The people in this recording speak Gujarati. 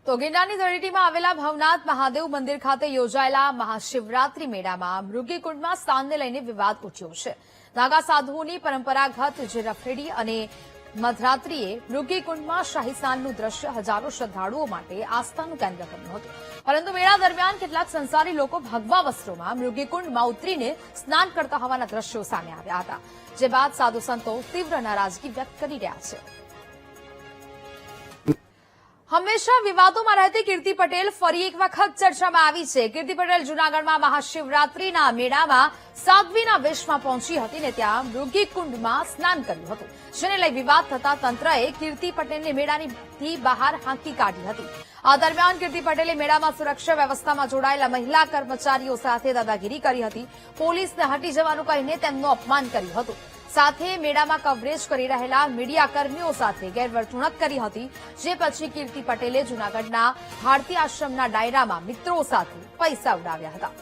તો ગિરનારની તળેટીમાં આવેલા ભવનાથ મહાદેવ મંદિર ખાતે યોજાયેલા મહાશિવરાત્રી મેળામાં મૃગીકુંડમાં સ્થાનને લઈને વિવાદ ઉઠ્યો છે. નાગા સાધુઓની પરંપરાગત જે રખેડી અને મધરાત્રિએ મૃગીકુંડમાં શાહી સ્નાનનું દ્રશ્ય હજારો શ્રદ્ધાળુઓ માટે આસ્થાનું કેન્દ્ર બન્યું હતું. પરંતુ મેળા દરમિયાન કેટલાક સંસારી લોકો ભગવા વસ્ત્રોમાં મૃગીકુંડમાં ઉતરીને સ્નાન કરતા હોવાના દ્રશ્યો સામે આવ્યા હતા. જે બાદ સાધુ સંતો તીવ્ર નારાજગી વ્યક્ત કરી રહ્યા છે. હંમેશા વિવાદોમાં રહેતી કીર્તિ પટેલ ફરી એક વખત ચર્ચામાં આવી છે. કીર્તિ પટેલ જૂનાગઢમાં મહાશિવરાત્રીના મેળામાં સાધ્વીના વેશમાં પહોંચી હતી ને ત્યાં મૃગીકુંડમાં સ્નાન કર્યું હતું, જેને લઈ વિવાદ થતા તંત્રએ કીર્તિ પટેલને મેળાની બહાર હાંકી કાઢી હતી. આ દરમિયાન કીર્તિ પટેલે મેળામાં સુરક્ષા વ્યવસ્થામાં જોડાયેલા મહિલા કર્મચારીઓ સાથે દાદાગીરી કરી હતી. પોલીસને હટી જવાનું કહીને તેમનું અપમાન કર્યું હતું. સાથે મેળામાં કવરેજ કરી રહેલા મીડિયાકર્મીઓ સાથે ગેરવર્તણૂક કરી હતી. જે પછી કીર્તિ પટેલે જૂનાગઢના ભારતી આશ્રમના ડાયરામાં મિત્રો સાથે પૈસા ઉડાવ્યા હતા.